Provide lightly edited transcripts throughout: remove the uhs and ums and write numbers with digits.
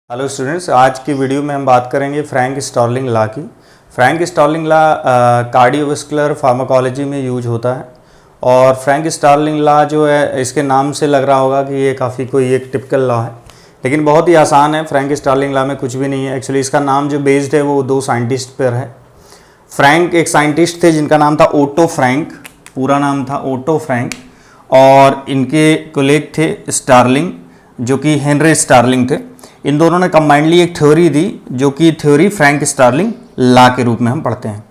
Hello students, आज की video में हम बात करेंगे फ्रैंक स्टार्लिंग लॉ की। Frank Starling law cardiovascular pharmacology में यूज होता है और फ्रैंक स्टार्लिंग लॉ जो है, इसके नाम से लग रहा होगा कि ये काफ़ी कोई एक टिपिकल लॉ है, लेकिन बहुत ही आसान है। फ्रैंक स्टार्लिंग लॉ में कुछ भी नहीं है। एक्चुअली इसका नाम जो बेस्ड है वो दो साइंटिस्ट पर है। फ्रैंक एक साइंटिस्ट थे जिनका नाम था ओटो फ्रैंक, पूरा नाम था ओटो फ्रैंक, और इनके कोलीग थे स्टार्लिंग जो कि हेनरी स्टार्लिंग थे। इन दोनों ने कंबाइंडली एक थ्योरी दी जो कि थ्योरी फ्रैंक स्टार्लिंग लॉ के रूप में हम पढ़ते हैं।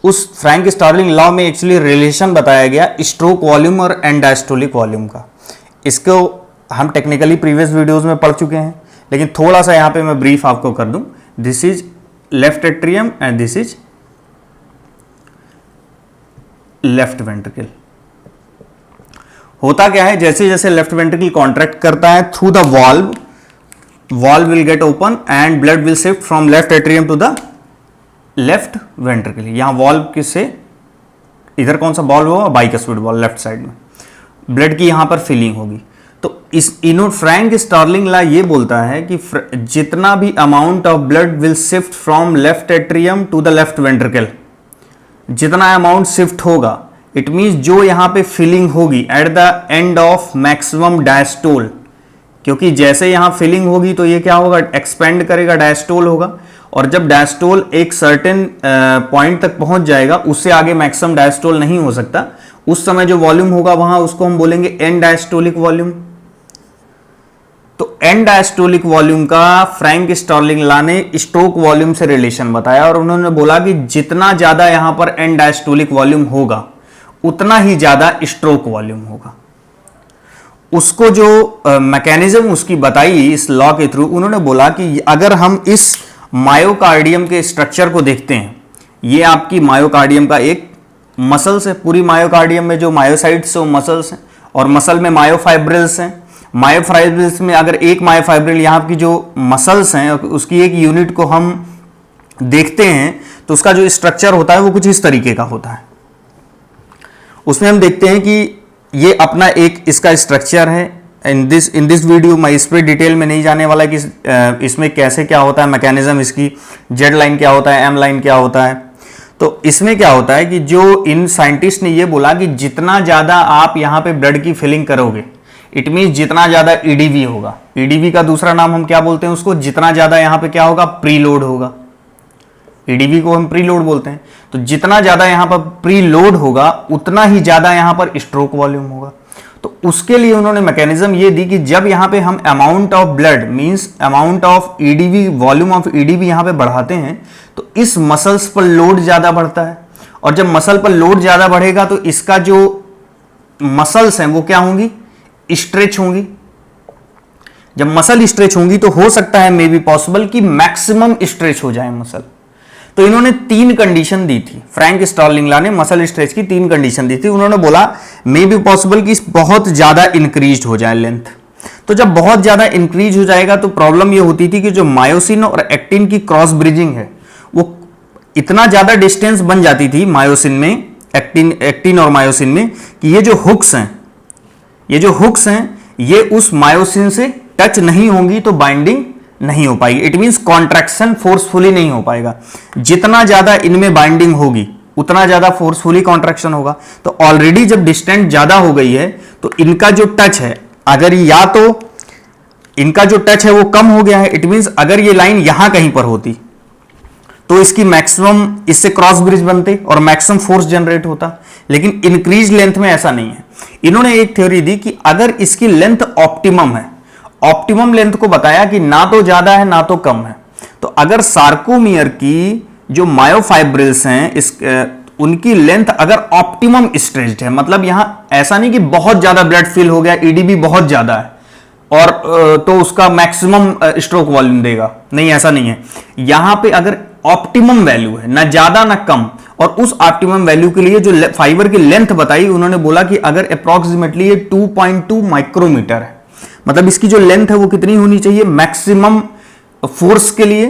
उस फ्रैंक स्टार्लिंग लॉ में एक्चुअली रिलेशन बताया गया स्ट्रोक वॉल्यूम और एंड डायस्टोलिक वॉल्यूम का। इसको हम टेक्निकली प्रीवियस वीडियोस में पढ़ चुके हैं, लेकिन थोड़ा सा यहाँ पे मैं ब्रीफ आपको कर दूं। This is left atrium and this is left ventricle. होता क्या है, जैसे जैसे लेफ्ट वेंट्रिकल कॉन्ट्रैक्ट करता है through the valve will get open and blood will shift from left atrium to the left ventricle। यहां valve किससे, इधर कौन सा valve होगा, बाइकस्पिड valve लेफ्ट साइड में, ब्लड की यहां पर फिलिंग होगी। तो इस फ्रैंक स्टार्लिंग लॉ ये बोलता है कि जितना भी amount of blood will shift from left atrium to the left ventricle, जितना अमाउंट शिफ्ट होगा, इट मींस जो यहां पे फिलिंग होगी at the end of maximum diastole, क्योंकि जैसे यहां फिलिंग होगी तो ये क्या होगा, एक्सपेंड करेगा, डायस्टोल होगा, और जब डायस्टोल एक सर्टेन पॉइंट तक पहुंच जाएगा, उससे आगे मैक्सिमम डायस्टोल नहीं हो सकता, उस समय जो वॉल्यूम होगा वहां उसको हम बोलेंगे एंड डायस्टोलिक वॉल्यूम। तो एंड डायस्टोलिक वॉल्यूम का फ्रैंक स्टार्लिंग लॉ ने स्ट्रोक वॉल्यूम से रिलेशन बताया और उन्होंने बोला कि जितना ज्यादा यहां पर एंड डायस्टोलिक वॉल्यूम होगा उतना ही ज्यादा स्ट्रोक वॉल्यूम होगा। उसको जो मैकेनिज्म उसकी बताई इस लॉ के थ्रू, उन्होंने बोला कि अगर हम इस मायोकार्डियम के स्ट्रक्चर को देखते हैं, ये आपकी मायोकार्डियम का एक मसल्स है, पूरी मायोकार्डियम में जो मायोसाइट्स वो मसल्स हैं, और मसल में मायोफाइब्रिल्स हैं। मायोफाइब्रिल्स में अगर एक मायोफाइब्रिल यहाँ की जो मसल्स हैं उसकी एक यूनिट को हम देखते हैं तो उसका जो स्ट्रक्चर होता है वो कुछ इस तरीके का होता है। उसमें हम देखते हैं कि ये अपना एक इसका स्ट्रक्चर है। इन दिस वीडियो मैं इस पर डिटेल में नहीं जाने वाला कि इसमें कैसे क्या होता है, मैकेनिज्म इसकी, जेड लाइन क्या होता है, एम लाइन क्या होता है। तो इसमें क्या होता है कि जो इन साइंटिस्ट ने ये बोला कि जितना ज़्यादा आप यहाँ पे ब्लड की फिलिंग करोगे, इट मीन्स जितना ज़्यादा ईडीवी होगा। ईडीवी का दूसरा नाम हम क्या बोलते हैं उसको, जितना ज़्यादा यहाँ पे क्या होगा, प्रीलोड होगा। ईडीवी को हम प्रीलोड बोलते हैं। तो जितना ज्यादा यहां पर प्रीलोड होगा उतना ही ज्यादा यहां पर स्ट्रोक वॉल्यूम होगा। तो उसके लिए उन्होंने मैकेनिज्म ये दी कि जब यहां पे हम amount of blood means amount of EDV, volume of EDV यहां पे बढ़ाते हैं तो इस मसल्स पर लोड ज्यादा बढ़ता है, और जब मसल पर लोड ज्यादा बढ़ेगा तो इसका जो मसल्स हैं वो क्या होंगी, स्ट्रेच होंगी। जब मसल स्ट्रेच होंगी तो हो सकता है मे बी पॉसिबल कि मैक्सिमम स्ट्रेच हो जाए मसल। तो इन्होंने तीन कंडीशन दी थी, फ्रैंक स्टार्लिंग लॉ ने मसल स्ट्रेच की तीन कंडीशन दी थी। उन्होंने बोला मे बी पॉसिबल कि बहुत ज्यादा इंक्रीज हो जाए लेंथ। तो जब बहुत ज्यादा इंक्रीज हो जाएगा तो प्रॉब्लम ये होती थी कि जो मायोसिन और एक्टिन की क्रॉस ब्रिजिंग है वो इतना ज्यादा डिस्टेंस बन जाती थी मायोसिन में, एक्टिन और मायोसिन में, कि ये जो हुक्स हैं ये उस मायोसिन से टच नहीं होंगी तो बाइंडिंग नहीं हो पाएगी। इट मींस कॉन्ट्रैक्शन फोर्सफुली नहीं हो पाएगा। जितना ज्यादा इनमें बाइंडिंग होगी उतना ज्यादा फोर्सफुली कॉन्ट्रैक्शन होगा। तो ऑलरेडी जब डिस्टेंस ज्यादा हो गई है तो इनका जो टच है, अगर या तो इनका जो टच है वो कम हो गया है, इट मींस अगर ये लाइन यहां कहीं पर होती तो इसकी मैक्सिमम, इससे क्रॉस ब्रिज बनते और मैक्सिमम फोर्स जनरेट होता, लेकिन इंक्रीज लेंथ में ऐसा नहीं है। इन्होंने एक थ्योरी दी कि अगर इसकी लेंथ ऑप्टिमम है, ऑप्टिमम लेंथ को बताया कि ना तो ज्यादा है ना तो कम है। तो अगर सार्कोमियर की जो मायोफाइब्रिल्स हैं उनकी लेंथ अगर ऑप्टिमम स्ट्रेच्ड है, मतलब यहां ऐसा नहीं कि बहुत ज्यादा ब्लड फिल हो गया, ईडीबी बहुत ज्यादा है और तो उसका मैक्सिमम स्ट्रोक वॉल्यूम देगा, नहीं ऐसा नहीं है। यहां पे अगर ऑप्टिमम वैल्यू है, ना ज्यादा ना कम, और उस ऑप्टिमम वैल्यू के लिए जो फाइबर की लेंथ बताई, उन्होंने बोला कि अगर अप्रोक्सीमेटली ये 2.2 माइक्रोमीटर है, मतलब इसकी जो लेंथ है वो कितनी होनी चाहिए, मैक्सिमम फोर्स के लिए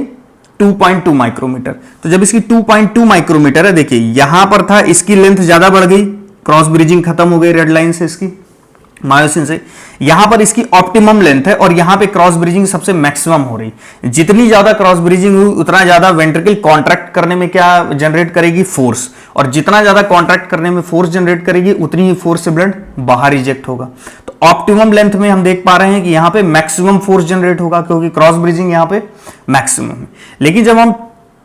2.2 माइक्रोमीटर। तो जब इसकी 2.2 माइक्रोमीटर है, देखिए यहां पर था, इसकी लेंथ ज्यादा बढ़ गई, क्रॉस ब्रिजिंग खत्म हो गई रेड लाइन से इसकी, मायोसिन से, यहां पर इसकी ऑप्टिमम लेंथ है और यहां पे क्रॉस ब्रिजिंग सबसे मैक्सिमम हो रही। जितनी ज्यादा क्रॉस ब्रिजिंग हुई उतना ज्यादा वेंट्रिकल कॉन्ट्रैक्ट करने में क्या जनरेट करेगी, फोर्स, और जितना ज्यादा कॉन्ट्रैक्ट करने में फोर्स जनरेट करेगी उतनी ही फोर्स से ब्लड बाहर रिजेक्ट होगा। तो ऑप्टिमम लेंथ में हम देख पा रहे हैं कि यहां पे मैक्सिमम फोर्स जनरेट होगा क्योंकि क्रॉस ब्रिजिंग यहां पे मैक्सिमम है। लेकिन जब हम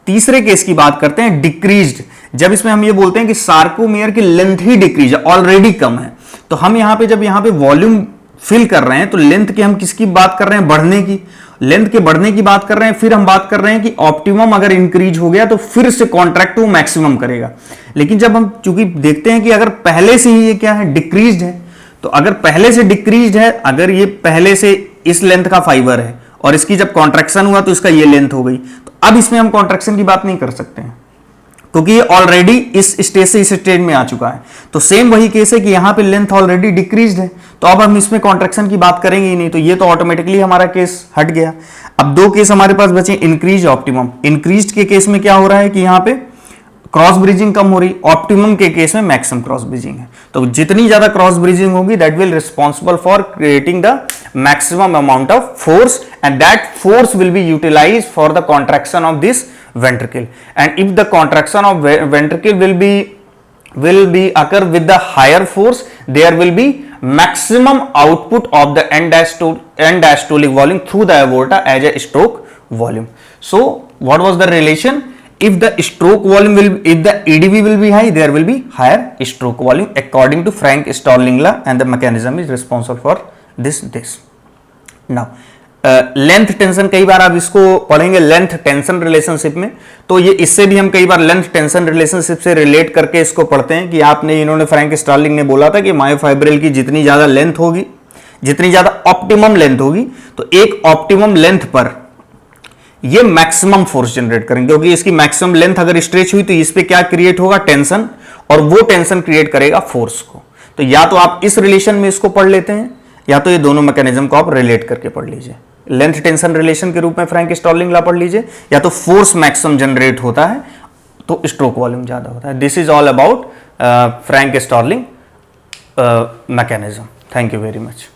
तीसरे केस की बात करते हैं डिक्रीज्ड, जब इसमें हम ये बोलते हैं कि सार्कोमियर की लेंथ ही डिक्रीज है, ऑलरेडी कम है, तो हम यहां पे जब यहां पे वॉल्यूम फिल कर रहे हैं तो लेंथ की हम किसकी बात कर रहे हैं, बढ़ने की, लेंथ के बढ़ने की बात कर रहे हैं। फिर हम बात कर रहे हैं कि ऑप्टिमम अगर इंक्रीज हो गया तो फिर से कॉन्ट्रैक्ट वो मैक्सिमम करेगा। लेकिन जब हम चूंकि देखते हैं कि अगर पहले से ही ये क्या है, डिक्रीज्ड है, तो अगर पहले से डिक्रीज्ड है, अगर ये पहले से इस लेंथ का फाइबर है और इसकी जब कॉन्ट्रैक्शन हुआ तो इसका ये लेंथ हो गई, तो अब इसमें हम कॉन्ट्रैक्शन की बात नहीं कर सकते हैं क्योंकि ये ऑलरेडी इस स्टेज से इस स्टेज में आ चुका है। तो सेम वही केस है कि यहां पे लेंथ ऑलरेडी डिक्रीज्ड है, तो अब हम इसमें कॉन्ट्रैक्शन की बात करेंगे ही नहीं, तो ये तो ऑटोमेटिकली हमारा केस हट गया। अब दो केस हमारे पास बचे, इंक्रीज ऑप्टिमम। इंक्रीज के केस में क्या हो रहा है कि यहां पे क्रॉस ब्रिजिंग कम हो रही, ऑप्टिमम के केस में मैक्सिमम क्रॉस ब्रिजिंग है। तो जितनी ज्यादा क्रॉस ब्रिजिंग होगी that will responsible for creating the maximum amount of force and that force will be utilized for the contraction of this ventricle, and if the contraction of ventricle will be occur with the higher force, there will be maximum output of the end diastolic volume through the aorta as a stroke volume. So what was the relation? If the stroke volume if the EDV will be high, there will be higher stroke volume according to Frank Starling law, and the mechanism is responsible for this. Now length tension, कई बार आप इसको पढ़ेंगे length tension relationship में, तो ये इससे भी हम कई बार लेंथ टेंशन रिलेशनशिप से रिलेट करके इसको पढ़ते हैं कि आपने, इन्होंने फ्रैंक स्टार्लिंग ने बोला था कि मायोफाइब्रिल की जितनी ज्यादा लेंथ होगी, जितनी ज्यादा ऑप्टिमम लेंथ होगी, तो एक ऑप्टिमम लेंथ पर ये मैक्सिमम फोर्स जनरेट करेंगे, क्योंकि इसकी मैक्सिमम लेंथ अगर स्ट्रेच हुई तो इस पे क्या क्रिएट होगा, टेंशन, और वो टेंशन क्रिएट करेगा फोर्स को। तो या तो आप इस रिलेशन में इसको पढ़ लेते हैं या तो ये दोनों मैकेनिज्म को आप रिलेट करके पढ़ लीजिए। लेंथ टेंशन रिलेशन के रूप में फ्रैंक स्टार्लिंग लॉ पढ़ लीजिए, या तो फोर्स मैक्सिमम जनरेट होता है तो स्ट्रोक वॉल्यूम ज्यादा होता है। This is all about Frank Starling mechanism. Thank you very much.